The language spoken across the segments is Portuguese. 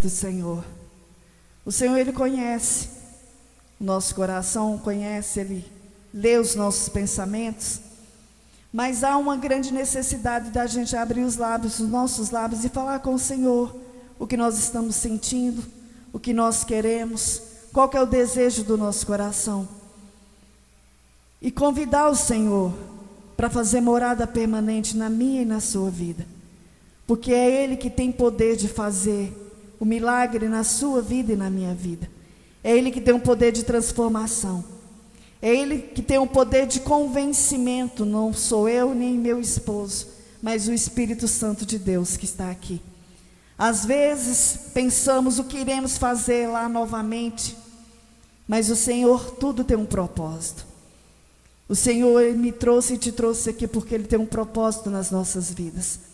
do Senhor. O Senhor, Ele conhece o nosso coração, conhece, Ele lê os nossos pensamentos, mas há uma grande necessidade da gente abrir os lábios, os nossos lábios, e falar com o Senhor o que nós estamos sentindo, o que nós queremos, qual que é o desejo do nosso coração, e convidar o Senhor para fazer morada permanente na minha e na sua vida, porque é Ele que tem poder de fazer o milagre na sua vida e na minha vida. É Ele que tem o poder de transformação, é Ele que tem o poder de convencimento. Não sou eu nem meu esposo, mas o Espírito Santo de Deus que está aqui. Às vezes pensamos o que iremos fazer lá novamente, mas o Senhor, tudo tem um propósito. O Senhor, Ele me trouxe e te trouxe aqui porque Ele tem um propósito nas nossas vidas.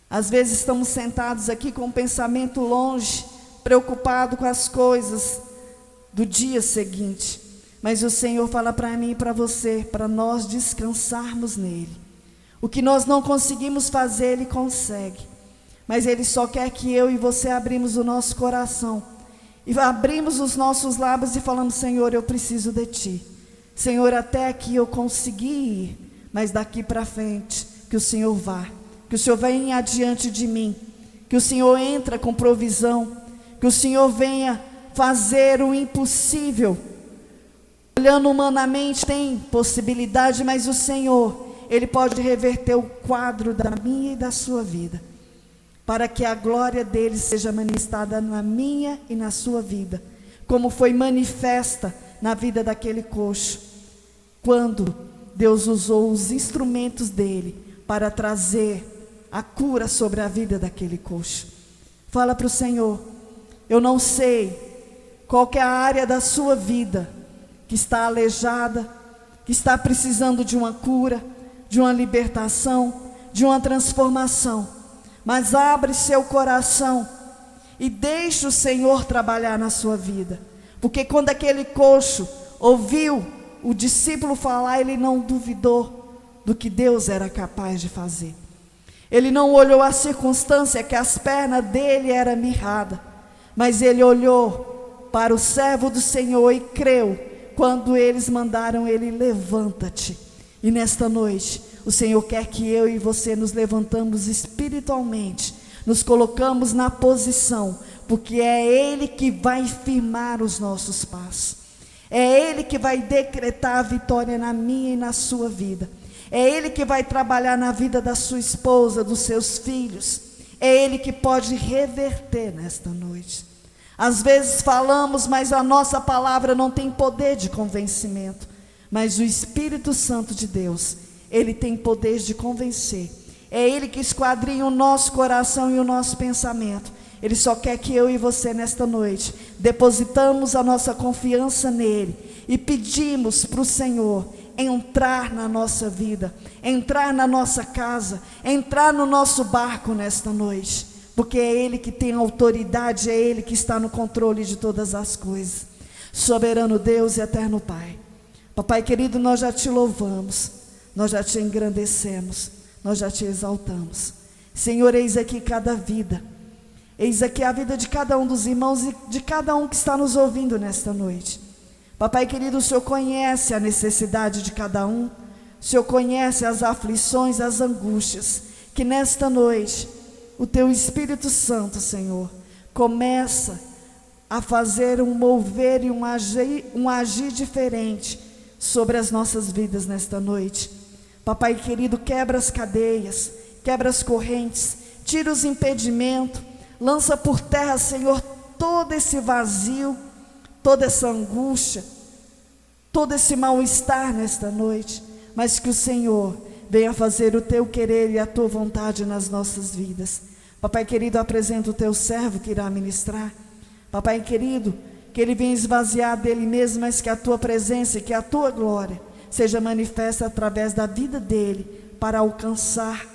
Às vezes estamos sentados aqui com o pensamento longe, preocupado com as coisas do dia seguinte, mas o Senhor fala para mim e para você, para nós descansarmos nele. O que nós não conseguimos fazer, Ele consegue, mas Ele só quer que eu e você abrimos o nosso coração, e abrimos os nossos lábios e falamos: Senhor, eu preciso de Ti. Senhor, até aqui eu consegui ir, mas daqui para frente, que o Senhor vá, que o Senhor venha adiante de mim, que o Senhor entre com provisão, que o Senhor venha fazer o impossível. Olhando humanamente tem possibilidade, mas o Senhor, Ele pode reverter o quadro da minha e da sua vida, para que a glória dEle seja manifestada na minha e na sua vida, como foi manifesta na vida daquele coxo, quando Deus usou os instrumentos dEle para trazer a cura sobre a vida daquele coxo. Fala para o Senhor: eu não sei qual que é a área da sua vida que está aleijada, que está precisando de uma cura, de uma libertação, de uma transformação, mas abre seu coração e deixe o Senhor trabalhar na sua vida, porque quando aquele coxo ouviu o discípulo falar, ele não duvidou do que Deus era capaz de fazer. Ele não olhou a circunstância que as pernas dele eram mirradas, mas ele olhou para o servo do Senhor e creu quando eles mandaram ele: levanta-te. E nesta noite o Senhor quer que eu e você nos levantamos espiritualmente, nos colocamos na posição, porque é Ele que vai firmar os nossos passos, é Ele que vai decretar a vitória na minha e na sua vida, é Ele que vai trabalhar na vida da sua esposa, dos seus filhos, é Ele que pode reverter nesta noite. Às vezes falamos, mas a nossa palavra não tem poder de convencimento, mas o Espírito Santo de Deus, Ele tem poder de convencer. É Ele que esquadrinha o nosso coração e o nosso pensamento. Ele só quer que eu e você nesta noite depositamos a nossa confiança nele e pedimos para o Senhor entrar na nossa vida, entrar na nossa casa, entrar no nosso barco nesta noite, porque é Ele que tem autoridade, é Ele que está no controle de todas as coisas. Soberano Deus e eterno Pai, Papai querido, nós já te louvamos, nós já te engrandecemos, nós já te exaltamos. Senhor, eis aqui cada vida, eis aqui a vida de cada um dos irmãos e de cada um que está nos ouvindo nesta noite. Papai querido, o Senhor conhece a necessidade de cada um, o Senhor conhece as aflições, as angústias, que nesta noite o Teu Espírito Santo, Senhor, começa a fazer um mover e um agir diferente sobre as nossas vidas nesta noite. Papai querido, quebra as cadeias, quebra as correntes, tira os impedimentos, lança por terra, Senhor, todo esse vazio, toda essa angústia, todo esse mal-estar nesta noite, mas que o Senhor venha fazer o Teu querer e a Tua vontade nas nossas vidas. Papai querido, apresenta o Teu servo que irá ministrar. Papai querido, que ele venha esvaziar dele mesmo, mas que a Tua presença e que a Tua glória seja manifesta através da vida dele, para alcançar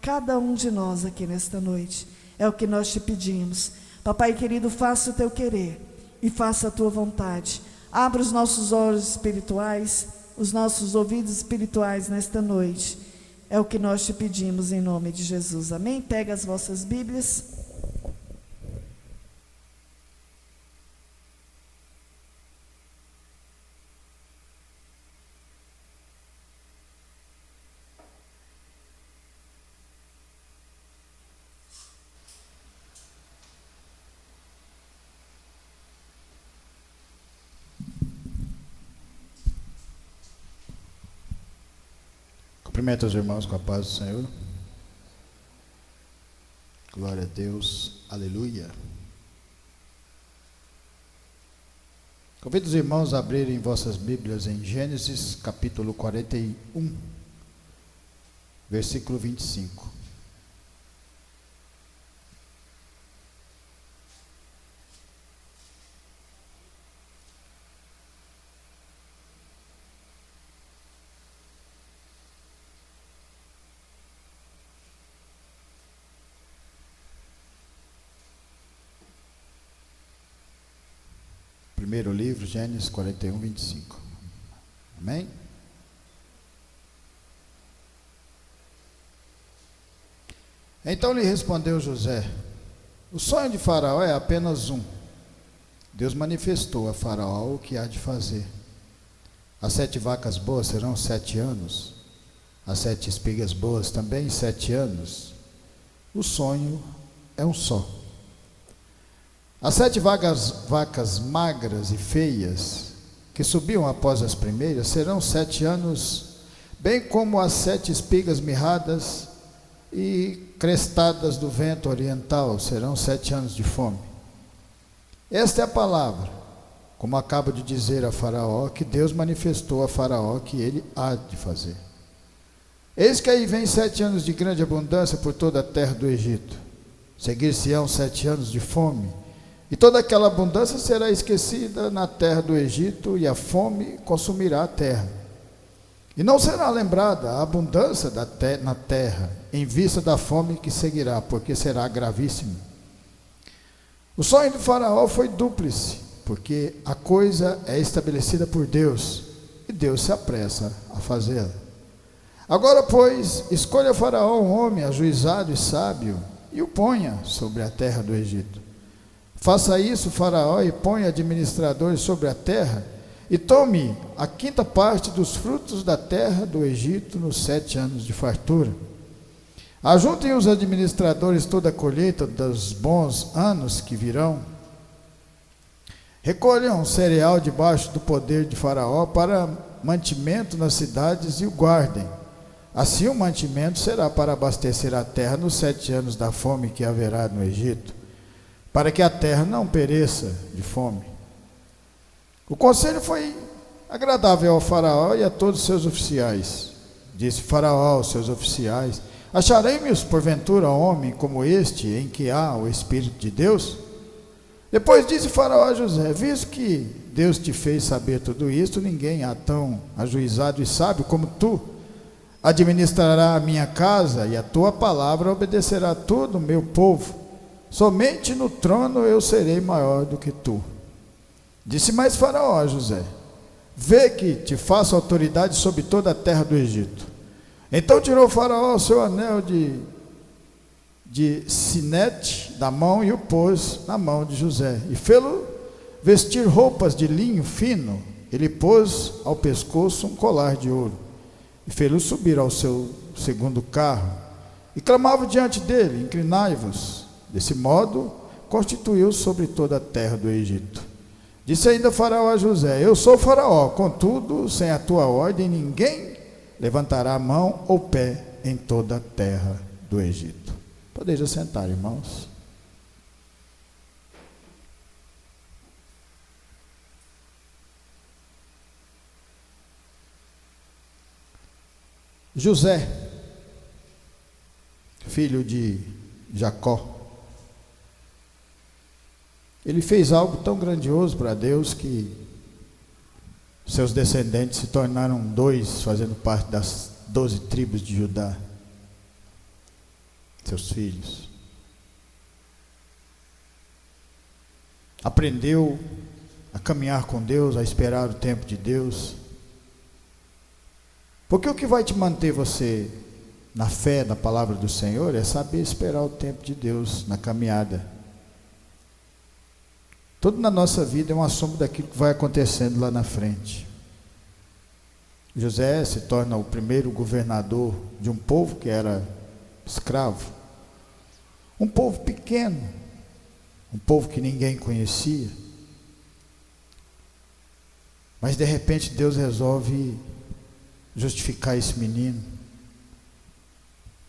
cada um de nós aqui nesta noite. É o que nós te pedimos. Papai querido, faça o Teu querer e faça a Tua vontade. Abra os nossos olhos espirituais, os nossos ouvidos espirituais nesta noite. É o que nós te pedimos em nome de Jesus. Amém? Pega as vossas Bíblias. Cumprimento os irmãos com a paz do Senhor. Glória a Deus. Aleluia. Convido os irmãos a abrirem vossas Bíblias em Gênesis capítulo 41, versículo 25. Primeiro livro, Gênesis 41, 25. Amém? Então lhe respondeu José: o sonho de Faraó é apenas um. Deus manifestou a Faraó o que há de fazer. As 7 vacas boas serão 7 anos, as 7 espigas boas também 7 anos. O sonho é um só. As 7 vacas magras e feias, que subiam após as primeiras, serão 7 anos, bem como as 7 espigas mirradas e crestadas do vento oriental, serão 7 anos de fome. Esta é a palavra, como acabo de dizer a Faraó, que Deus manifestou a Faraó que ele há de fazer. Eis que aí vem 7 anos de grande abundância por toda a terra do Egito. Seguir-se-ão 7 anos de fome, e toda aquela abundância será esquecida na terra do Egito, e a fome consumirá a terra. E não será lembrada a abundância na terra, em vista da fome que seguirá, porque será gravíssimo. O sonho de Faraó foi dúplice, porque a coisa é estabelecida por Deus, e Deus se apressa a fazê-la. Agora, pois, escolha Faraó um homem ajuizado e sábio, e o ponha sobre a terra do Egito. Faça isso, Faraó, e ponha administradores sobre a terra, e tome a 5ª parte dos frutos da terra do Egito nos 7 anos de fartura. Ajuntem os administradores toda a colheita dos bons anos que virão. Recolham cereal debaixo do poder de Faraó para mantimento nas cidades e o guardem. Assim o mantimento será para abastecer a terra nos 7 anos da fome que haverá no Egito, para que a terra não pereça de fome. O conselho foi agradável ao Faraó e a todos os seus oficiais. Disse Faraó aos seus oficiais: acharei-me-os porventura homem como este, em que há o Espírito de Deus? Depois disse Faraó a José: visto que Deus te fez saber tudo isto, ninguém há tão ajuizado e sábio como tu. Administrará a minha casa, e a tua palavra obedecerá a todo o meu povo. Somente no trono eu serei maior do que tu. Disse mais Faraó a José: vê que te faço autoridade sobre toda a terra do Egito. Então tirou Faraó o seu anel de sinete da mão e o pôs na mão de José, e fê-lo vestir roupas de linho fino. Ele pôs ao pescoço um colar de ouro, e fê-lo subir ao seu segundo carro, e clamava diante dele: inclinai-vos. Desse modo, constituiu sobre toda a terra do Egito. Disse ainda Faraó a José: eu sou Faraó, contudo, sem a tua ordem, ninguém levantará a mão ou pé em toda a terra do Egito. Podeis assentar, irmãos. José, filho de Jacó, ele fez algo tão grandioso para Deus que seus descendentes se tornaram 2, fazendo parte das 12 tribos de Judá, seus filhos. Aprendeu a caminhar com Deus, a esperar o tempo de Deus. Porque o que vai te manter você na fé, na palavra do Senhor, é saber esperar o tempo de Deus na caminhada. Tudo na nossa vida é uma sombra daquilo que vai acontecendo lá na frente. José se torna o primeiro governador de um povo que era escravo. Um povo pequeno, um povo que ninguém conhecia. Mas de repente Deus resolve justificar esse menino.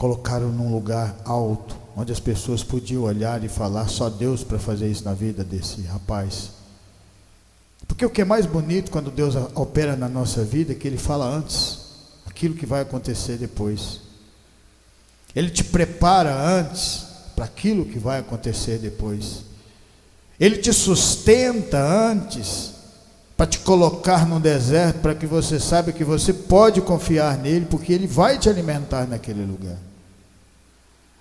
colocaram num lugar alto, onde as pessoas podiam olhar e falar, só Deus para fazer isso na vida desse rapaz. Porque o que é mais bonito quando Deus opera na nossa vida é que Ele fala antes aquilo que vai acontecer depois. Ele te prepara antes para aquilo que vai acontecer depois. Ele te sustenta antes para te colocar no deserto, para que você saiba que você pode confiar nele, porque ele vai te alimentar naquele lugar.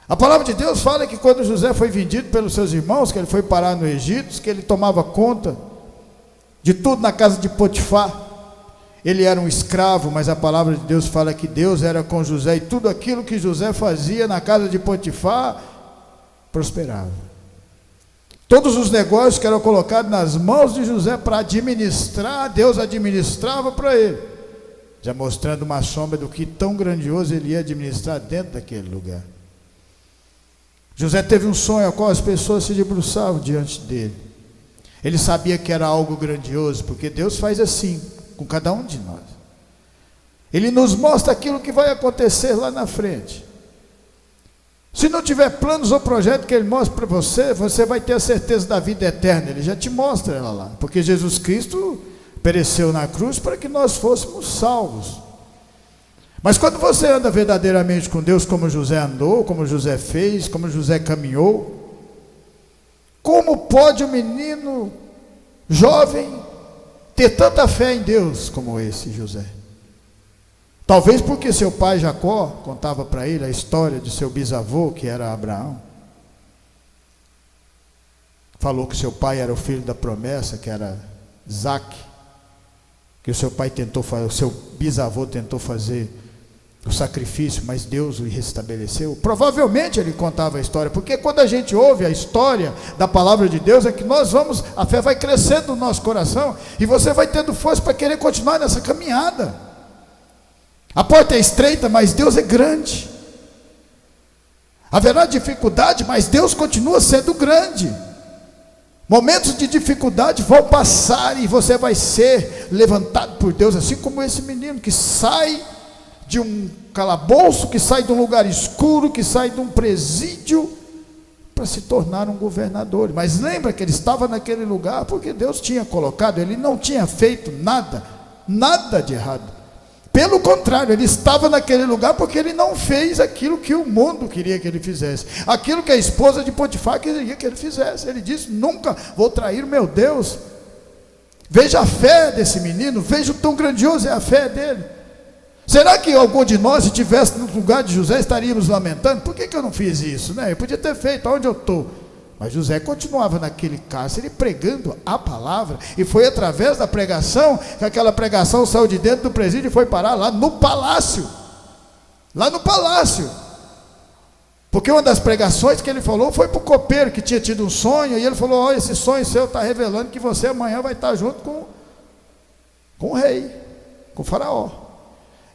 A palavra de Deus fala que quando José foi vendido pelos seus irmãos, que ele foi parar no Egito, que ele tomava conta de tudo na casa de Potifar. Ele era um escravo, mas a palavra de Deus fala que Deus era com José, e tudo aquilo que José fazia na casa de Potifar prosperava. Todos os negócios que eram colocados nas mãos de José para administrar, Deus administrava para ele, já mostrando uma sombra do que tão grandioso ele ia administrar dentro daquele lugar. José teve um sonho ao qual as pessoas se debruçavam diante dele. Ele sabia que era algo grandioso, porque Deus faz assim com cada um de nós. Ele nos mostra aquilo que vai acontecer lá na frente. Se não tiver planos ou projeto que Ele mostra para você, você vai ter a certeza da vida eterna. Ele já te mostra ela lá, porque Jesus Cristo pereceu na cruz para que nós fôssemos salvos. Mas quando você anda verdadeiramente com Deus, como José andou, como José fez, como José caminhou, como pode um menino jovem ter tanta fé em Deus como esse José? Talvez porque seu pai Jacó contava para ele a história de seu bisavô, que era Abraão. Falou que seu pai era o filho da promessa, que era Isaac, que o seu pai tentou fazer, o seu bisavô tentou fazer o sacrifício, mas Deus o restabeleceu. Provavelmente ele contava a história, porque quando a gente ouve a história da palavra de Deus, é que a fé vai crescendo no nosso coração, e você vai tendo força para querer continuar nessa caminhada. A porta é estreita, mas Deus é grande. Haverá dificuldade, mas Deus continua sendo grande. Momentos de dificuldade vão passar e você vai ser levantado por Deus, assim como esse menino que sai de um calabouço, que sai de um lugar escuro, que sai de um presídio para se tornar um governador. Mas lembra que ele estava naquele lugar porque Deus tinha colocado, ele não tinha feito nada de errado. Pelo contrário, ele estava naquele lugar porque ele não fez aquilo que o mundo queria que ele fizesse, aquilo que a esposa de Potifar queria que ele fizesse. Ele disse: nunca vou trair meu Deus. Veja a fé desse menino, veja o tão grandioso é a fé dele. Será que algum de nós, se estivesse no lugar de José, estaríamos lamentando? Por que eu não fiz isso, né? Eu podia ter feito, onde eu estou? Mas José continuava naquele cárcere pregando a palavra, e foi através da pregação que aquela pregação saiu de dentro do presídio e foi parar lá no palácio. Porque uma das pregações que ele falou foi para o copeiro que tinha tido um sonho, e ele falou: olha, esse sonho seu está revelando que você amanhã vai estar junto com o rei, com o faraó.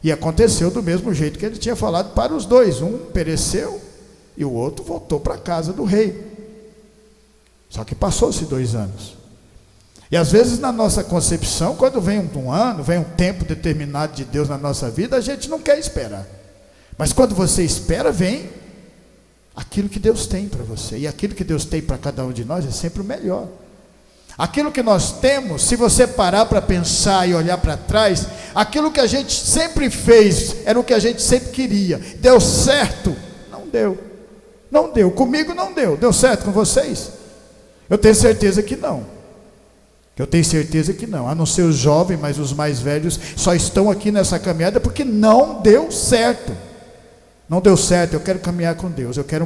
E aconteceu do mesmo jeito que ele tinha falado para os dois. Um pereceu e o outro voltou para a casa do rei. Só que passou-se 2 anos. E às vezes na nossa concepção, quando vem um ano, vem um tempo determinado de Deus na nossa vida, a gente não quer esperar. Mas quando você espera, vem aquilo que Deus tem para você. E aquilo que Deus tem para cada um de nós é sempre o melhor. Aquilo que nós temos, se você parar para pensar e olhar para trás, aquilo que a gente sempre fez, era o que a gente sempre queria. Deu certo? Não deu. Não deu. Comigo não deu. Deu certo com vocês? Eu tenho certeza que não. A não ser os jovens, mas os mais velhos só estão aqui nessa caminhada porque não deu certo. Não deu certo. Eu quero caminhar com Deus. Eu quero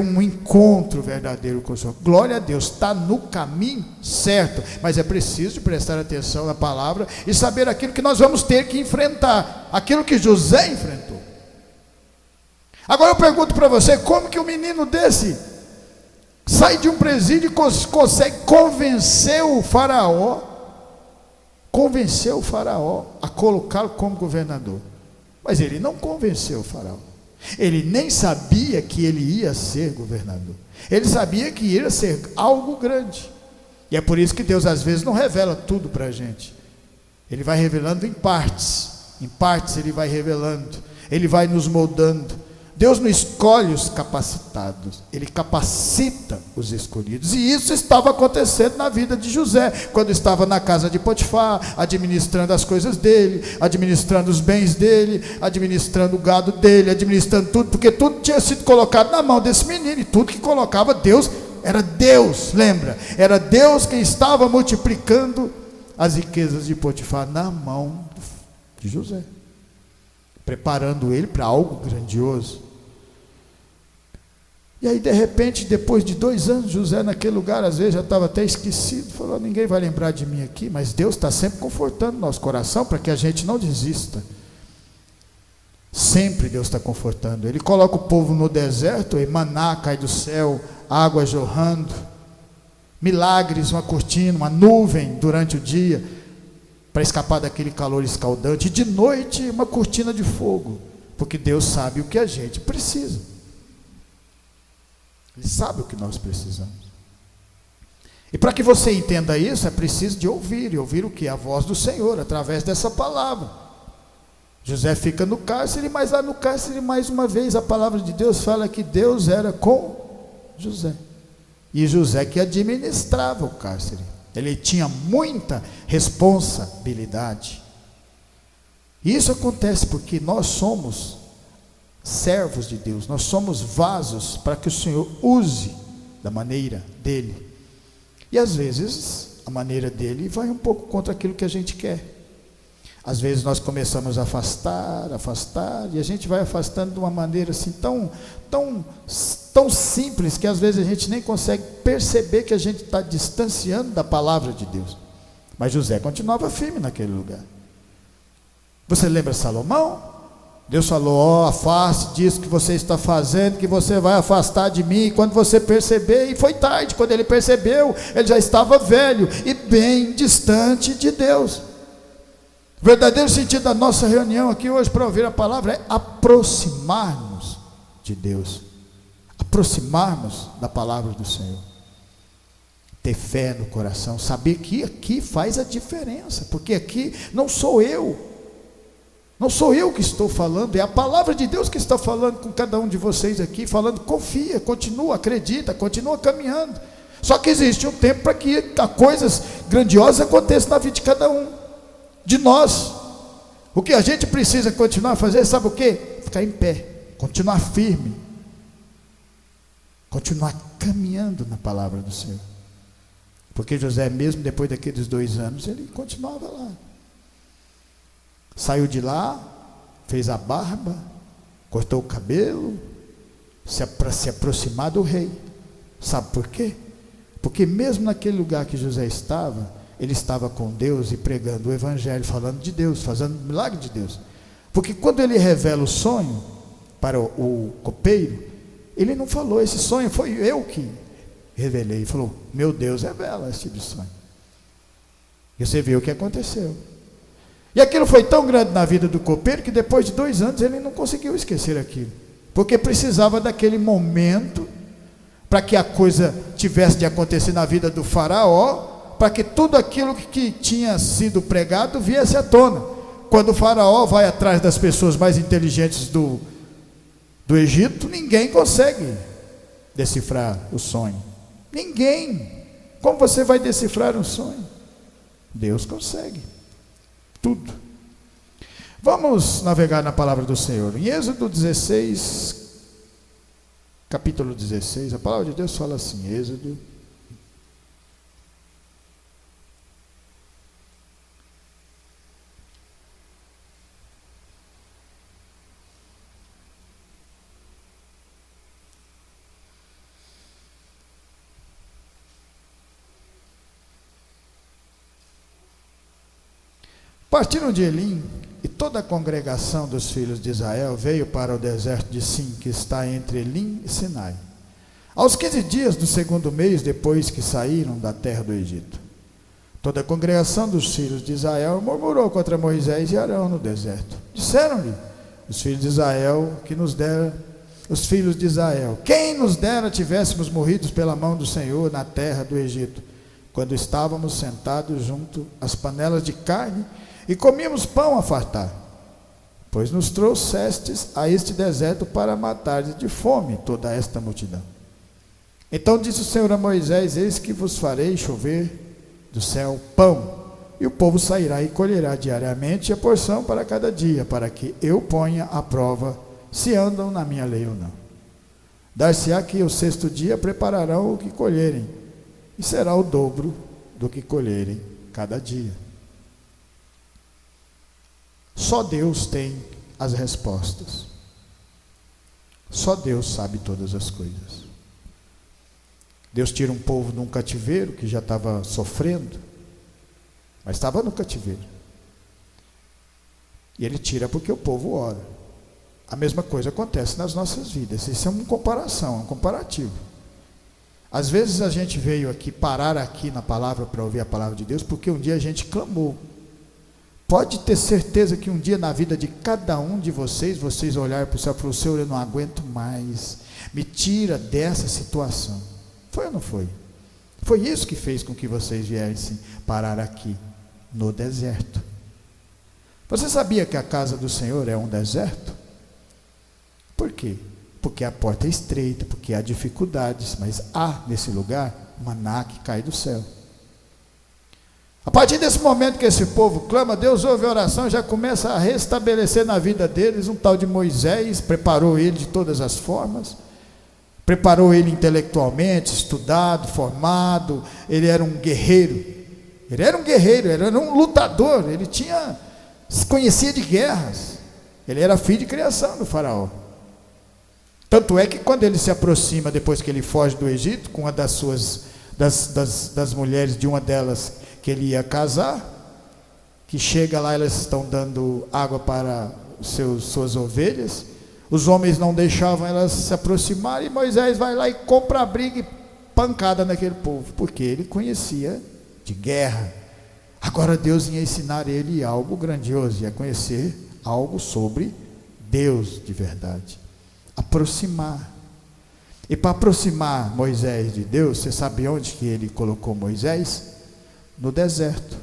um encontro verdadeiro com o Senhor. Glória a Deus, está no caminho certo, mas é preciso prestar atenção na palavra e saber aquilo que nós vamos ter que enfrentar, aquilo que José enfrentou. Agora eu pergunto para você: como que um menino desse sai de um presídio e consegue convencer o faraó a colocá-lo como governador? Mas ele não convenceu o faraó. Ele nem sabia que ele ia ser governador. Ele sabia que ia ser algo grande. E é por isso que Deus às vezes não revela tudo para a gente. Ele vai revelando em partes. Em partes ele vai revelando. Ele vai nos moldando. Deus não escolhe os capacitados, Ele capacita os escolhidos. E isso estava acontecendo na vida de José, quando estava na casa de Potifar, administrando as coisas dele, administrando os bens dele, administrando o gado dele, administrando tudo, porque tudo tinha sido colocado na mão desse menino, e tudo que colocava Deus, era Deus, lembra? Era Deus quem estava multiplicando as riquezas de Potifar na mão de José, preparando ele para algo grandioso. E aí de repente, depois de 2 anos, José naquele lugar, às vezes já estava até esquecido, falou, ninguém vai lembrar de mim aqui, mas Deus está sempre confortando nosso coração, para que a gente não desista. Sempre Deus está confortando. Ele coloca o povo no deserto, e maná cai do céu, água jorrando, milagres, uma cortina, uma nuvem durante o dia, para escapar daquele calor escaldante, e de noite uma cortina de fogo, porque Deus sabe o que a gente precisa. Ele sabe o que nós precisamos. E para que você entenda isso, é preciso de ouvir, e ouvir o que? A voz do Senhor, através dessa palavra. José fica no cárcere, mas lá no cárcere, mais uma vez, a palavra de Deus fala que Deus era com José. E José que administrava o cárcere. Ele tinha muita responsabilidade. E isso acontece porque nós somos servos de Deus, nós somos vasos para que o Senhor use da maneira dele, e às vezes a maneira dele vai um pouco contra aquilo que a gente quer. Às vezes nós começamos a afastar, e a gente vai afastando de uma maneira assim tão simples, que às vezes a gente nem consegue perceber que a gente está distanciando da palavra de Deus. Mas José continuava firme naquele lugar. Você lembra Salomão? Deus falou, afaste disso que você está fazendo, que você vai afastar de mim, e quando você perceber, e foi tarde, quando ele percebeu, ele já estava velho, e bem distante de Deus. O verdadeiro sentido da nossa reunião aqui hoje, para ouvir a palavra, é aproximar-nos de Deus, aproximarmos da palavra do Senhor, ter fé no coração, saber que aqui faz a diferença, porque aqui não sou eu que estou falando, é a palavra de Deus que está falando com cada um de vocês aqui, falando, confia, continua, acredita, continua caminhando. Só que existe um tempo para que coisas grandiosas aconteçam na vida de cada um de nós. O que a gente precisa continuar a fazer, sabe o quê? Ficar em pé, continuar firme, continuar caminhando na palavra do Senhor. Porque José, mesmo depois daqueles 2 anos, ele continuava lá. Saiu de lá, fez a barba, cortou o cabelo, para se aproximar do rei. Sabe por quê? Porque mesmo naquele lugar que José estava, ele estava com Deus e pregando o evangelho, falando de Deus, fazendo o milagre de Deus. Porque quando ele revela o sonho para o copeiro, ele não falou, esse sonho foi eu que revelei. Ele falou, meu Deus revela esse tipo de sonho. E você viu o que aconteceu. E aquilo foi tão grande na vida do copeiro, que depois de 2 anos ele não conseguiu esquecer aquilo, porque precisava daquele momento, para que a coisa tivesse de acontecer na vida do faraó, para que tudo aquilo que tinha sido pregado viesse à tona. Quando o faraó vai atrás das pessoas mais inteligentes do Egito, ninguém consegue decifrar o sonho. Ninguém. Como você vai decifrar um sonho? Deus consegue tudo. Vamos navegar na palavra do Senhor. Em Êxodo 16, capítulo 16, a palavra de Deus fala assim, Êxodo. Partiram de Elim, e toda a congregação dos filhos de Israel veio para o deserto de Sim, que está entre Elim e Sinai, aos 15 dias do 2º mês depois que saíram da terra do Egito. Toda a congregação dos filhos de Israel murmurou contra Moisés e Arão no deserto. Disseram-lhe os filhos de Israel, quem nos dera tivéssemos morrido pela mão do Senhor na terra do Egito, quando estávamos sentados junto às panelas de carne, e comíamos pão a fartar. pois nos trouxestes a este deserto para matardes de fome toda esta multidão. Então disse o Senhor a Moisés: eis que vos farei chover do céu pão, e o povo sairá e colherá diariamente a porção para cada dia, para que eu ponha à prova se andam na minha lei ou não. Dar-se-á que o sexto dia prepararão o que colherem, e será o dobro do que colherem cada dia. Só Deus tem as respostas. Só Deus sabe todas as coisas. Deus tira um povo de um cativeiro que já estava sofrendo, mas estava no cativeiro. E Ele tira porque o povo ora. A mesma coisa acontece nas nossas vidas. Isso é uma comparação, um comparativo. Às vezes a gente veio aqui, parar aqui na palavra para ouvir a palavra de Deus, porque um dia a gente clamou. Pode ter certeza que um dia na vida de cada um de vocês, vocês olharem para o céu e falar: Senhor, eu não aguento mais, me tira dessa situação. Foi ou não foi? Foi isso que fez com que vocês viessem parar aqui, no deserto. Você sabia que a casa do Senhor é um deserto? Por quê? Porque a porta é estreita, porque há dificuldades, mas há nesse lugar maná que cai do céu. A partir desse momento que esse povo clama, Deus ouve a oração e já começa a restabelecer na vida deles um tal de Moisés. Preparou ele de todas as formas, preparou ele intelectualmente, estudado, formado. Ele era um guerreiro, ele era um lutador, ele se conhecia de guerras, ele era filho de criação do faraó. Tanto é que quando ele se aproxima, depois que ele foge do Egito, com uma das mulheres de uma delas que ele ia casar, que chega lá, elas estão dando água para suas ovelhas, os homens não deixavam elas se aproximarem, e Moisés vai lá e compra a briga e pancada naquele povo, porque ele conhecia de guerra. Agora Deus ia ensinar ele algo grandioso, ia conhecer algo sobre Deus de verdade. Aproximar. E para aproximar Moisés de Deus, você sabe onde que ele colocou Moisés? No deserto.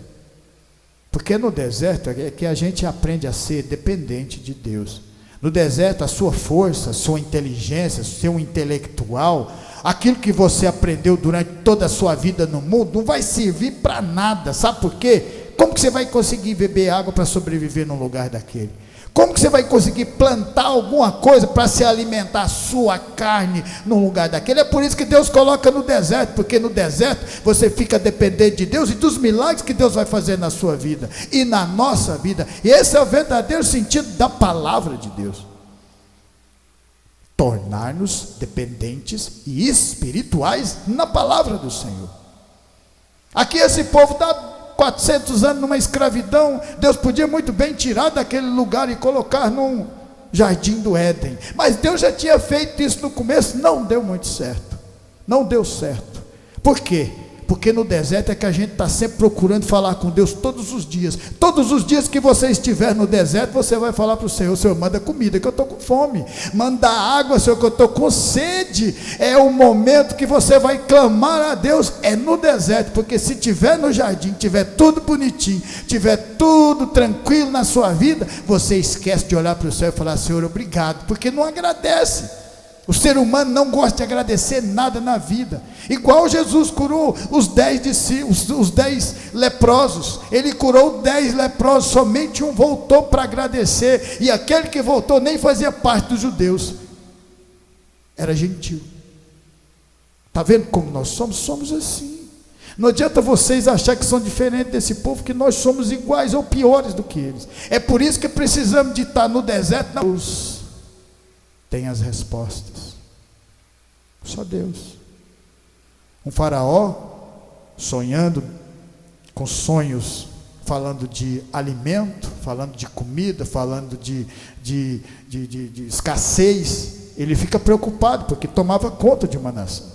Porque no deserto é que a gente aprende a ser dependente de Deus. No deserto, a sua força, a sua inteligência, o seu intelectual, aquilo que você aprendeu durante toda a sua vida no mundo, não vai servir para nada. Sabe por quê? Como que você vai conseguir beber água para sobreviver num lugar daquele? Como que você vai conseguir plantar alguma coisa para se alimentar a sua carne num lugar daquele? É por isso que Deus coloca no deserto, porque no deserto você fica dependente de Deus e dos milagres que Deus vai fazer na sua vida e na nossa vida. E esse é o verdadeiro sentido da palavra de Deus. Tornar-nos dependentes e espirituais na palavra do Senhor. Aqui esse povo está 400 anos numa escravidão. Deus podia muito bem tirar daquele lugar e colocar num jardim do Éden, mas Deus já tinha feito isso no começo. Não deu muito certo, não deu certo. Por quê? Porque no deserto é que a gente está sempre procurando falar com Deus todos os dias. Todos os dias que você estiver no deserto, você vai falar para o Senhor: Senhor, manda comida que eu estou com fome, manda água, Senhor, que eu estou com sede. É o momento que você vai clamar a Deus, é no deserto. Porque se tiver no jardim, tiver tudo bonitinho, tiver tudo tranquilo na sua vida, você esquece de olhar para o céu e falar: Senhor, obrigado, porque não agradece. O ser humano não gosta de agradecer nada na vida. Igual Jesus curou os 10 leprosos. Ele curou 10 leprosos, somente um voltou para agradecer. E aquele que voltou nem fazia parte dos judeus, era gentil. Está vendo como nós somos? Somos assim. Não adianta vocês achar que são diferentes desse povo, que nós somos iguais ou piores do que eles. É por isso que precisamos de estar no deserto. Deus tem as respostas. Só Deus. Um faraó sonhando com sonhos, falando de alimento, falando de comida, falando de escassez, ele fica preocupado, porque tomava conta de uma nação.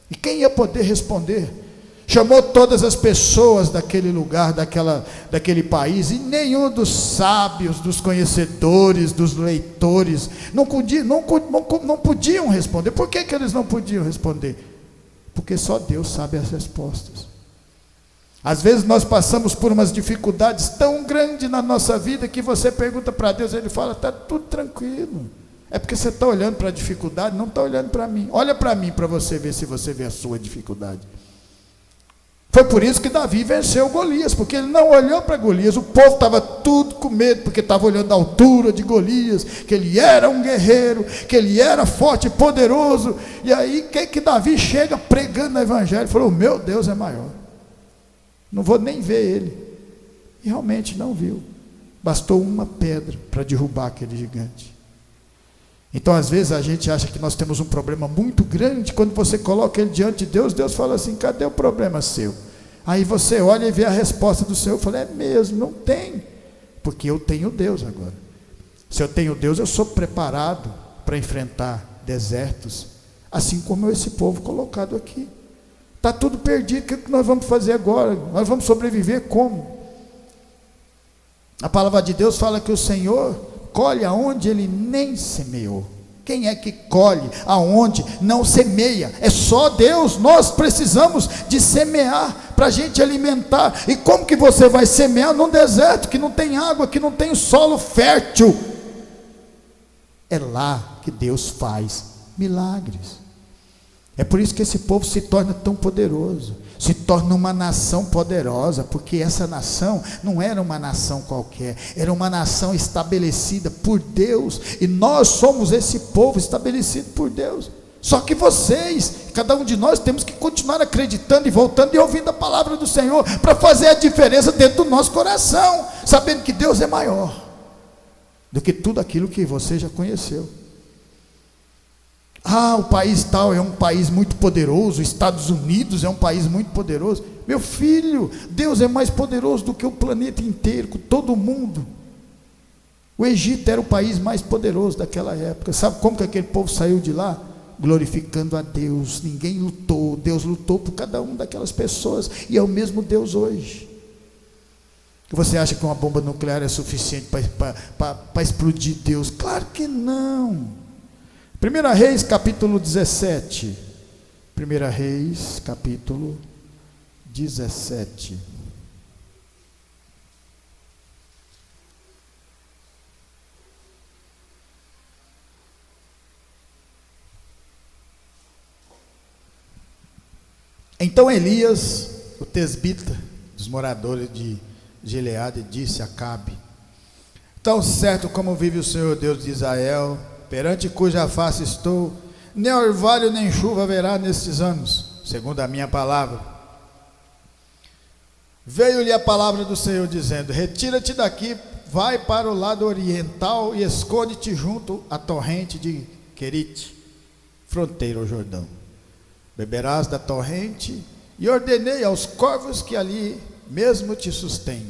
E quem ia poder responder? Chamou todas as pessoas daquele lugar, daquele país, e nenhum dos sábios, dos conhecedores, dos leitores, não podiam responder. Por que eles não podiam responder? Porque só Deus sabe as respostas. Às vezes nós passamos por umas dificuldades tão grandes na nossa vida que você pergunta para Deus, Ele fala, está tudo tranquilo. É porque você está olhando para a dificuldade, não está olhando para mim. Olha para mim para você ver se você vê a sua dificuldade. Foi por isso que Davi venceu Golias, porque ele não olhou para Golias. O povo estava tudo com medo, porque estava olhando a altura de Golias, que ele era um guerreiro, que ele era forte e poderoso. E aí que Davi chega pregando o evangelho, falou, meu Deus é maior, não vou nem ver ele. E realmente não viu, bastou uma pedra para derrubar aquele gigante. Então às vezes a gente acha que nós temos um problema muito grande, quando você coloca ele diante de Deus, Deus fala assim, cadê o problema seu? Aí você olha e vê a resposta do Senhor, fala, é mesmo, não tem, porque eu tenho Deus agora. Se eu tenho Deus, eu sou preparado para enfrentar desertos, assim como esse povo colocado aqui. Está tudo perdido, o que nós vamos fazer agora? Nós vamos sobreviver como? A palavra de Deus fala que o Senhor colhe aonde ele nem semeou. Quem é que colhe aonde não semeia? É só Deus. Nós precisamos de semear para a gente alimentar. E como que você vai semear num deserto que não tem água, que não tem solo fértil? É lá que Deus faz milagres. É por isso que esse povo se torna tão poderoso, se torna uma nação poderosa, porque essa nação não era uma nação qualquer, era uma nação estabelecida por Deus, e nós somos esse povo estabelecido por Deus. Só que vocês, cada um de nós, temos que continuar acreditando e voltando e ouvindo a palavra do Senhor, para fazer a diferença dentro do nosso coração, sabendo que Deus é maior do que tudo aquilo que você já conheceu. Ah, o país tal é um país muito poderoso, os Estados Unidos é um país muito poderoso. Meu filho, Deus é mais poderoso do que o planeta inteiro, com todo mundo. O Egito era o país mais poderoso daquela época. Sabe como que aquele povo saiu de lá? Glorificando a Deus. Ninguém lutou, Deus lutou por cada uma daquelas pessoas, e é o mesmo Deus hoje. Você acha que uma bomba nuclear é suficiente para explodir Deus? Claro que não. 1 Reis capítulo 17, 1 Reis capítulo 17. Então Elias, o tesbita dos moradores de Gileade, disse a Acabe, tão certo como vive o Senhor Deus de Israel, perante cuja face estou, nem orvalho nem chuva haverá nestes anos, segundo a minha palavra. Veio-lhe a palavra do Senhor dizendo, retira-te daqui, vai para o lado oriental e esconde-te junto à torrente de Querite, fronteira ao Jordão. Beberás da torrente, e ordenei aos corvos que ali mesmo te sustêm.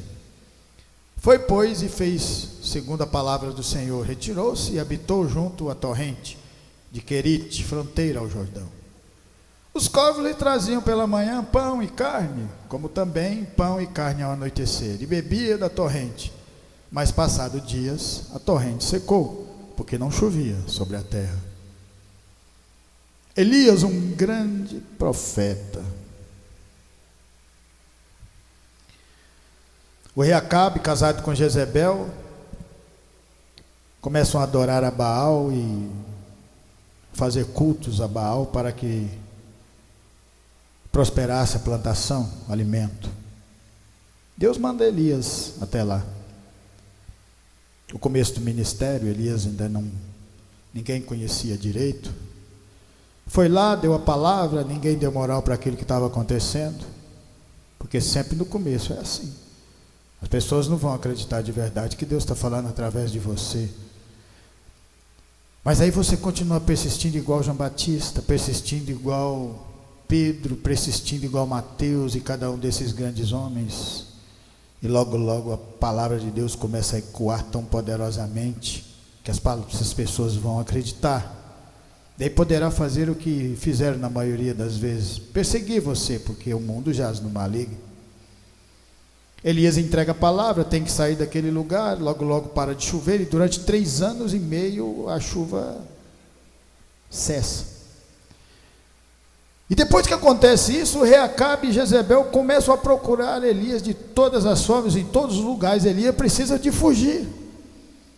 Foi, pois, e fez segundo a palavra do Senhor, retirou-se e habitou junto à torrente de Querite, fronteira ao Jordão. Os corvos lhe traziam pela manhã pão e carne, como também pão e carne ao anoitecer, e bebia da torrente. Mas passado dias, a torrente secou, porque não chovia sobre a terra. Elias, um grande profeta. O rei Acabe, casado com Jezebel, começam a adorar a Baal e fazer cultos a Baal para que prosperasse a plantação, o alimento. Deus manda Elias até lá. O começo do ministério, Elias ainda ninguém conhecia direito. Foi lá, deu a palavra, ninguém deu moral para aquilo que estava acontecendo, porque sempre no começo é assim. As pessoas não vão acreditar de verdade que Deus está falando através de você. Mas aí você continua persistindo igual João Batista, persistindo igual Pedro, persistindo igual Mateus e cada um desses grandes homens. E logo, logo a palavra de Deus começa a ecoar tão poderosamente que essas pessoas vão acreditar. Daí poderá fazer o que fizeram na maioria das vezes, perseguir você, porque o mundo jaz no maligno. Elias entrega a palavra, tem que sair daquele lugar, logo logo para de chover, e durante 3 anos e meio a chuva cessa. E depois que acontece isso, o rei Acabe e Jezebel começam a procurar Elias de todas as formas, em todos os lugares. Elias precisa de fugir.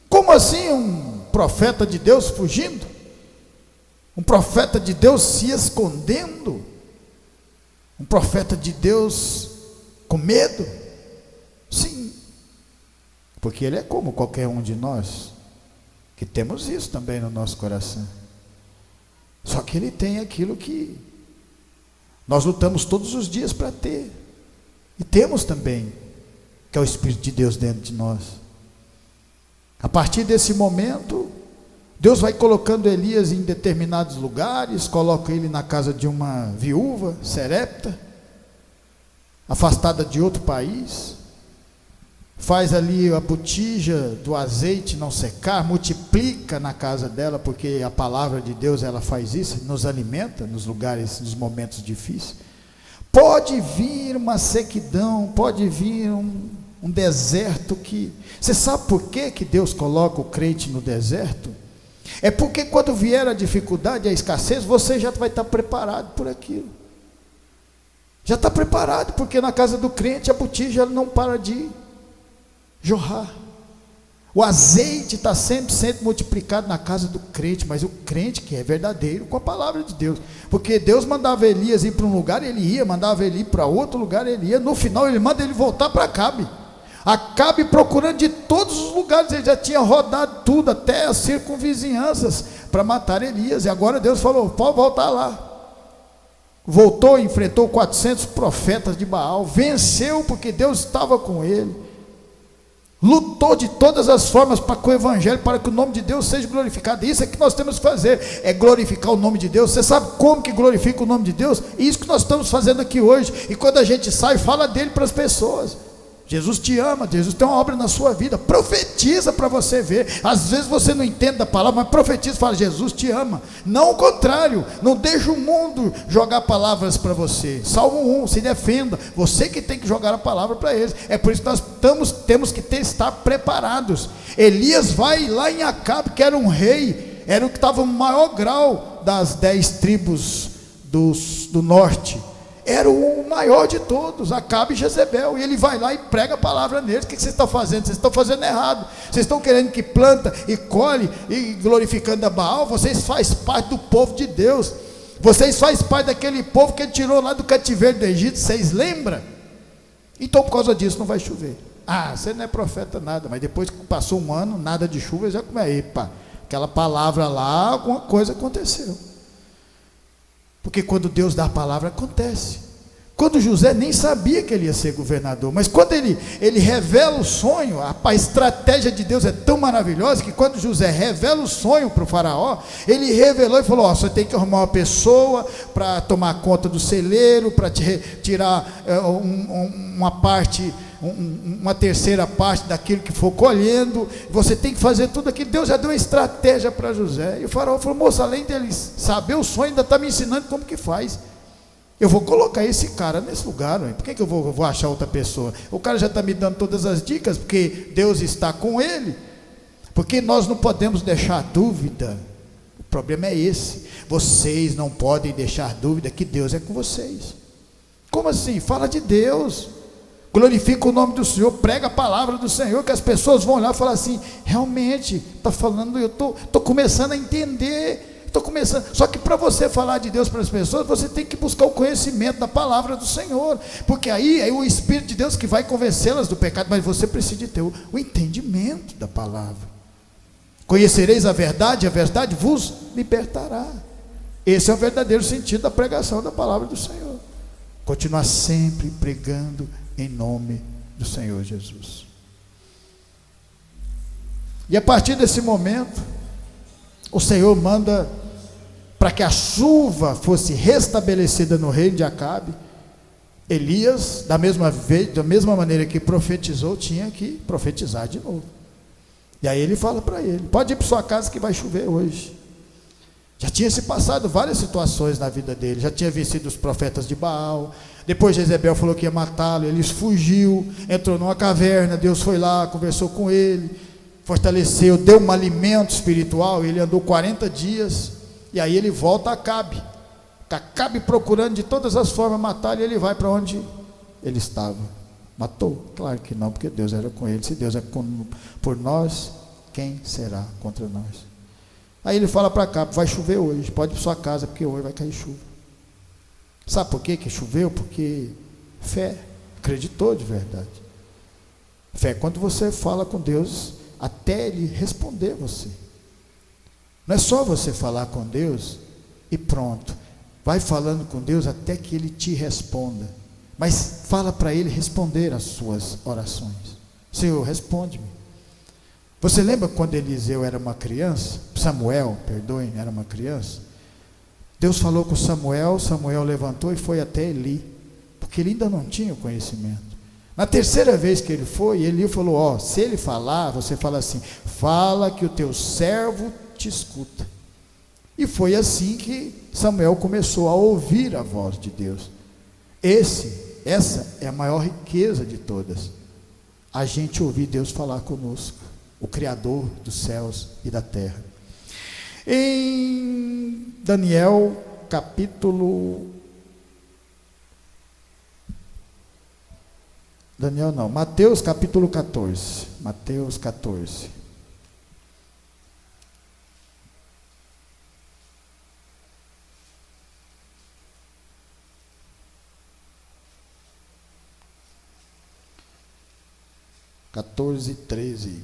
Como assim um profeta de Deus fugindo? Um profeta de Deus se escondendo? Um profeta de Deus com medo? Sim, porque ele é como qualquer um de nós, que temos isso também no nosso coração. Só que ele tem aquilo que nós lutamos todos os dias para ter, e temos também, que é o Espírito de Deus dentro de nós. A partir desse momento, Deus vai colocando Elias em determinados lugares, coloca ele na casa de uma viúva, Serepta, afastada de outro país, faz ali a botija do azeite não secar, multiplica na casa dela, porque a palavra de Deus ela faz isso, nos alimenta nos lugares, nos momentos difíceis. Pode vir uma sequidão, pode vir um deserto que... Você sabe por que Deus coloca o crente no deserto? É porque quando vier a dificuldade, a escassez, você já vai estar preparado por aquilo. Já está preparado, porque na casa do crente a botija não para de jorrar. O azeite está sempre sendo multiplicado na casa do crente, mas o crente que é verdadeiro com a palavra de Deus, porque Deus mandava Elias ir para um lugar, ele ia, mandava ele ir para outro lugar, ele ia, no final ele manda ele voltar para Acabe. Acabe procurando de todos os lugares, ele já tinha rodado tudo, até as circunvizinhanças, para matar Elias, e agora Deus falou, pode voltar lá. Voltou, enfrentou 400 profetas de Baal, venceu porque Deus estava com ele, lutou de todas as formas para que o evangelho, para que o nome de Deus seja glorificado. Isso é que nós temos que fazer, é glorificar o nome de Deus. Você sabe como que glorifica o nome de Deus? Isso que nós estamos fazendo aqui hoje, e quando a gente sai, fala dele para as pessoas. Jesus te ama, Jesus tem uma obra na sua vida, profetiza para você ver. Às vezes você não entende da palavra, mas profetiza, fala, Jesus te ama. Não o contrário, não deixa o mundo jogar palavras para você. Salmo 1, se defenda, você que tem que jogar a palavra para eles. É por isso que nós temos que estar preparados. Elias vai lá em Acabe, que era um rei, era o que estava no maior grau das 10 tribos do norte, era o maior de todos, Acabe e Jezebel, e ele vai lá e prega a palavra neles. O que vocês estão fazendo? Vocês estão fazendo errado, vocês estão querendo que planta e colhe, e glorificando a Baal. Vocês fazem parte do povo de Deus, vocês fazem parte daquele povo que ele tirou lá do cativeiro do Egito, vocês lembram? Então por causa disso não vai chover. Você não é profeta nada, mas depois que passou um ano, nada de chuva, já como é, epa, aquela palavra lá, alguma coisa aconteceu. Porque quando Deus dá a palavra, acontece. Quando José nem sabia que ele ia ser governador, mas quando ele revela o sonho, a estratégia de Deus é tão maravilhosa, que quando José revela o sonho para o faraó, ele revelou e falou, você tem que arrumar uma pessoa para tomar conta do celeiro, para tirar uma parte, uma terceira parte daquilo que for colhendo, você tem que fazer tudo aquilo. Deus já deu uma estratégia para José, e o faraó falou, moço, além dele saber o sonho, ainda está me ensinando como que faz. Eu vou colocar esse cara nesse lugar, por que eu vou achar outra pessoa? O cara já está me dando todas as dicas, porque Deus está com ele. Porque nós não podemos deixar dúvida. O problema é esse, vocês não podem deixar dúvida que Deus é com vocês. Como assim? Fala de Deus, glorifica o nome do Senhor, prega a palavra do Senhor, que as pessoas vão olhar e falar assim, realmente, está falando, eu estou começando a entender. Só que para você falar de Deus para as pessoas, você tem que buscar o conhecimento da palavra do Senhor, porque aí é o Espírito de Deus que vai convencê-las do pecado, mas você precisa ter o entendimento da palavra. Conhecereis a verdade vos libertará. Esse é o verdadeiro sentido da pregação da palavra do Senhor. Continuar sempre pregando em nome do Senhor Jesus. E a partir desse momento, o Senhor manda para que a chuva fosse restabelecida no reino de Acabe. Elias, da mesma maneira que profetizou, tinha que profetizar de novo. E aí ele fala para ele, pode ir para sua casa que vai chover hoje. Já tinha se passado várias situações na vida dele, já tinha vencido os profetas de Baal, depois Jezebel falou que ia matá-lo, ele fugiu, entrou numa caverna, Deus foi lá, conversou com ele, fortaleceu, deu um alimento espiritual, ele andou 40 dias, e aí ele volta a Acabe, Acabe procurando de todas as formas matar, e ele vai para onde ele estava. Matou? Claro que não, porque Deus era com ele. Se Deus é por nós, quem será contra nós? Aí ele fala para Acabe: vai chover hoje, pode ir para sua casa, porque hoje vai cair chuva. Sabe por que choveu? Porque fé, acreditou de verdade. Fé é quando você fala com Deus até Ele responder você. Não é só você falar com Deus e pronto. Vai falando com Deus até que Ele te responda. Mas fala para Ele responder as suas orações. Senhor, responde-me. Você lembra quando Eliseu era uma criança? Samuel, perdoem, era uma criança. Deus falou com Samuel, Samuel levantou e foi até Eli, porque ele ainda não tinha o conhecimento. Na terceira vez que ele foi, Eli falou: se ele falar, você fala assim: fala que o teu servo te escuta. E foi assim que Samuel começou a ouvir a voz de Deus. Essa é a maior riqueza de todas, a gente ouvir Deus falar conosco, o Criador dos céus e da terra. Em Daniel Mateus capítulo 14. Mateus 14. e 13.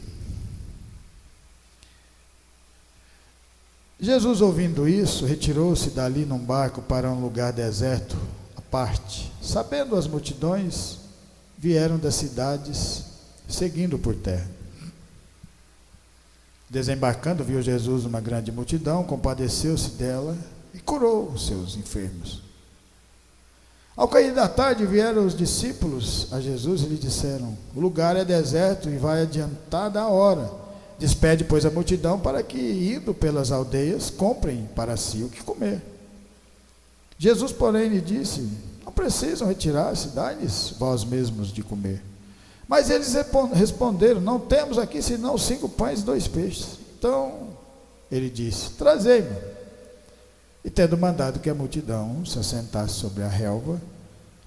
Jesus, ouvindo isso, retirou-se dali num barco para um lugar deserto à parte. Sabendo as multidões, vieram das cidades, seguindo por terra. Desembarcando, viu Jesus uma grande multidão, compadeceu-se dela e curou os seus enfermos. Ao cair da tarde, vieram os discípulos a Jesus e lhe disseram: o lugar é deserto e vai adiantada a hora. Despede, pois, a multidão para que, indo pelas aldeias, comprem para si o que comer. Jesus, porém, lhe disse: não precisam retirar-se, dai-lhes vós mesmos de comer. Mas eles responderam: não temos aqui senão 5 pães e 2 peixes. Então ele disse: trazei-me. E tendo mandado que a multidão se assentasse sobre a relva,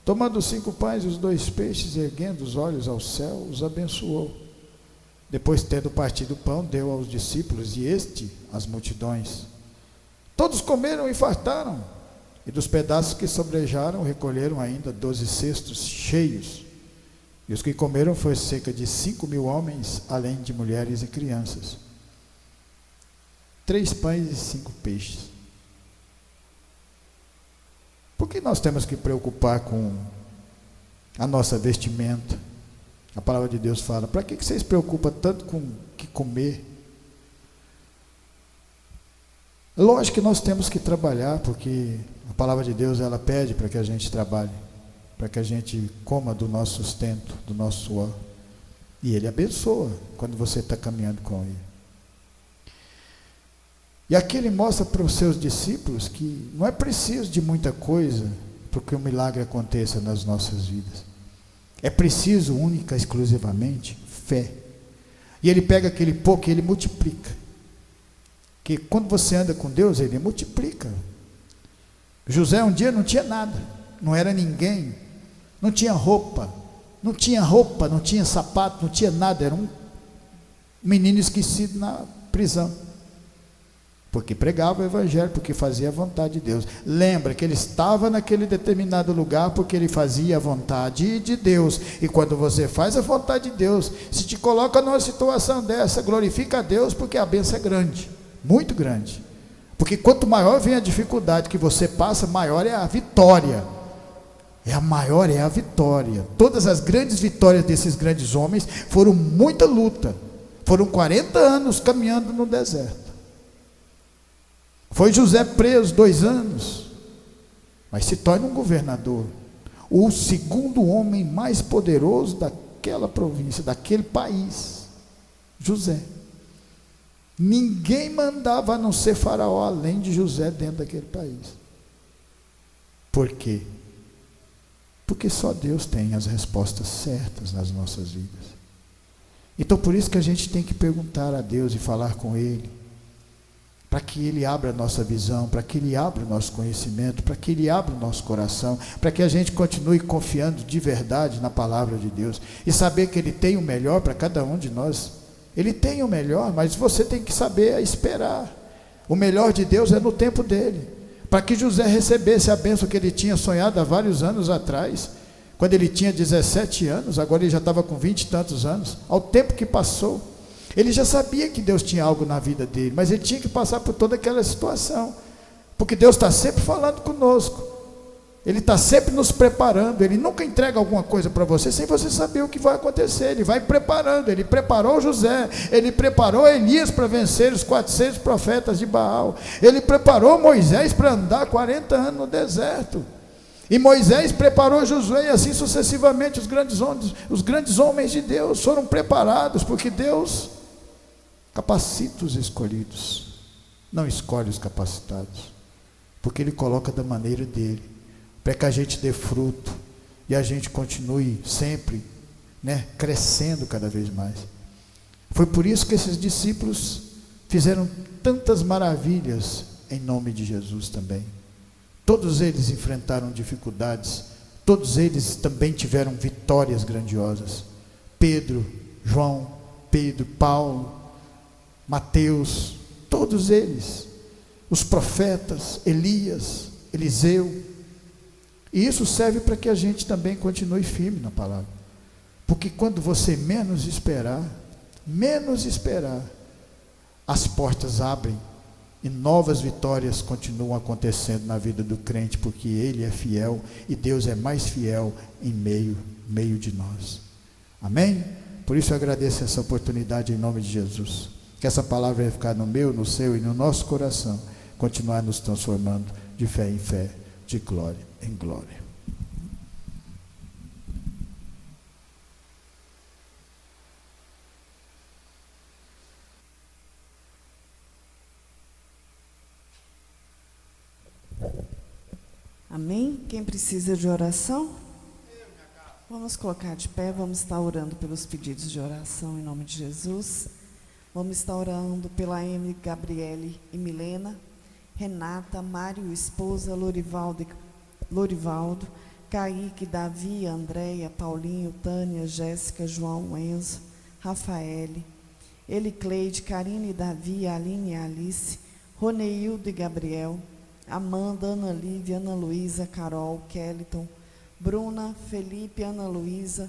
tomando os 5 pães e os 2 peixes, erguendo os olhos ao céu, os abençoou. Depois, tendo partido o pão, deu aos discípulos, e às multidões. Todos comeram e fartaram, e dos pedaços que sobrejaram, recolheram ainda 12 cestos cheios. E os que comeram foi cerca de 5.000 homens, além de mulheres e crianças. 3 pães e 5 peixes. Por que nós temos que preocupar com a nossa vestimenta? A palavra de Deus fala: para que vocês se preocupam tanto com o que comer? Lógico que nós temos que trabalhar, porque a palavra de Deus, ela pede para que a gente trabalhe, para que a gente coma do nosso sustento, do nosso suor. E Ele abençoa quando você está caminhando com Ele. E aqui Ele mostra para os seus discípulos que não é preciso de muita coisa para que um milagre aconteça nas nossas vidas. É preciso, única, exclusivamente, fé. E Ele pega aquele pouco e Ele multiplica. Que quando você anda com Deus, Ele multiplica. José um dia não tinha nada, não era ninguém, não tinha roupa, não tinha sapato, não tinha nada, era um menino esquecido na prisão, porque pregava o evangelho, porque fazia a vontade de Deus. Lembra que ele estava naquele determinado lugar porque ele fazia a vontade de Deus. E quando você faz a vontade de Deus, se te coloca numa situação dessa, glorifica a Deus, porque a bênção é grande, muito grande. Porque quanto maior vem a dificuldade que você passa, maior é a vitória. Maior é a vitória. Todas as grandes vitórias desses grandes homens foram muita luta. Foram 40 anos caminhando no deserto. Foi José preso 2 anos, mas se torna um governador, o segundo homem mais poderoso daquela província, daquele país, José. Ninguém mandava a não ser Faraó, além de José dentro daquele país. Por quê? Porque só Deus tem as respostas certas nas nossas vidas. Então por isso que a gente tem que perguntar a Deus e falar com Ele, para que Ele abra a nossa visão, para que Ele abra o nosso conhecimento, para que Ele abra o nosso coração, para que a gente continue confiando de verdade na palavra de Deus, e saber que Ele tem o melhor para cada um de nós. Ele tem o melhor, mas você tem que saber esperar. O melhor de Deus é no tempo dele. Para que José recebesse a bênção que ele tinha sonhado há vários anos atrás, quando ele tinha 17 anos, agora ele já estava com 20 e tantos anos, ao tempo que passou, ele já sabia que Deus tinha algo na vida dele, mas ele tinha que passar por toda aquela situação, porque Deus está sempre falando conosco, Ele está sempre nos preparando. Ele nunca entrega alguma coisa para você sem você saber o que vai acontecer. Ele vai preparando. Ele preparou José, ele preparou Elias para vencer os 400 profetas de Baal, ele preparou Moisés para andar 40 anos no deserto, e Moisés preparou Josué, e assim sucessivamente. Os grandes homens de Deus foram preparados, porque Deus capacita os escolhidos, não escolhe os capacitados, porque Ele coloca da maneira dele, para que a gente dê fruto, e a gente continue sempre, crescendo cada vez mais. Foi por isso que esses discípulos fizeram tantas maravilhas em nome de Jesus também. Todos eles enfrentaram dificuldades, todos eles também tiveram vitórias grandiosas. Pedro, João, Paulo, Mateus, todos eles, os profetas, Elias, Eliseu. E isso serve para que a gente também continue firme na palavra, porque quando você menos esperar, as portas abrem e novas vitórias continuam acontecendo na vida do crente, porque ele é fiel e Deus é mais fiel em meio de nós. Amém? Por isso eu agradeço essa oportunidade em nome de Jesus. Que essa palavra vai ficar no meu, no seu e no nosso coração, continuar nos transformando de fé em fé, de glória em glória. Amém? Quem precisa de oração? Vamos colocar de pé, vamos estar orando pelos pedidos de oração em nome de Jesus. Vamos estar orando pela Emily, Gabriele e Milena, Renata, Mário, esposa, Lorivaldo, Kaique, Davi, Andréia, Paulinho, Tânia, Jéssica, João, Enzo, Rafaele, Elicleide, Karine, Davi, Aline e Alice, Roneildo e Gabriel, Amanda, Ana Lívia, Ana Luísa, Carol, Kellyton, Bruna, Felipe, Ana Luísa,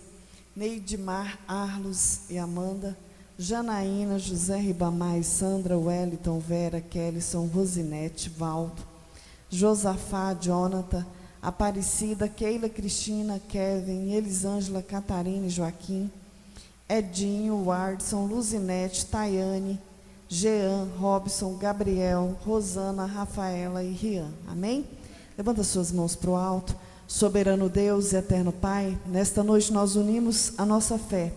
Neidmar, Arlos e Amanda, Janaína, José Ribamar, Sandra, Wellington, Vera, Kellyson, Rosinete, Valdo, Josafá, Jonathan, Aparecida, Keila, Cristina, Kevin, Elisângela, Catarina e Joaquim, Edinho, Wardson, Luzinete, Tayane, Jean, Robson, Gabriel, Rosana, Rafaela e Rian. Amém? Levanta suas mãos para o alto. Soberano Deus e eterno Pai, nesta noite nós unimos a nossa fé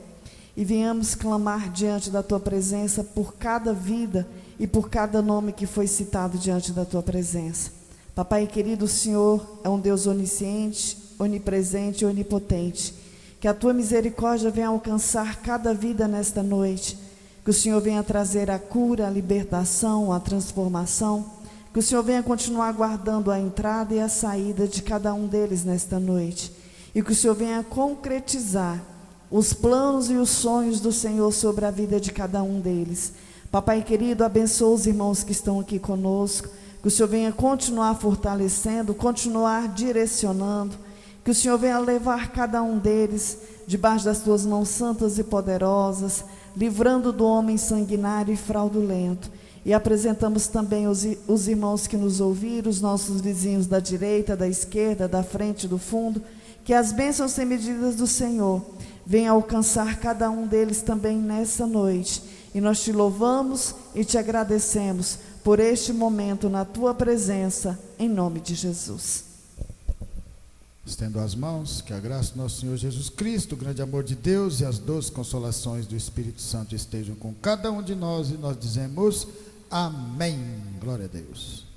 e viemos clamar diante da Tua presença por cada vida e por cada nome que foi citado diante da Tua presença. Papai querido, o Senhor é um Deus onisciente, onipresente e onipotente. Que a Tua misericórdia venha alcançar cada vida nesta noite. Que o Senhor venha trazer a cura, a libertação, a transformação. Que o Senhor venha continuar guardando a entrada e a saída de cada um deles nesta noite. E que o Senhor venha concretizar os planos e os sonhos do Senhor sobre a vida de cada um deles. Papai querido, abençoa os irmãos que estão aqui conosco. Que o Senhor venha continuar fortalecendo, continuar direcionando. Que o Senhor venha levar cada um deles debaixo das Tuas mãos santas e poderosas, livrando do homem sanguinário e fraudulento. E apresentamos também os irmãos que nos ouviram, os nossos vizinhos da direita, da esquerda, da frente e do fundo. Que as bênçãos sem medidas do Senhor venham alcançar cada um deles também nessa noite. E nós Te louvamos e Te agradecemos por este momento na Tua presença, em nome de Jesus. Estendo as mãos, que a graça do nosso Senhor Jesus Cristo, o grande amor de Deus e as doces consolações do Espírito Santo estejam com cada um de nós, e nós dizemos amém. Glória a Deus.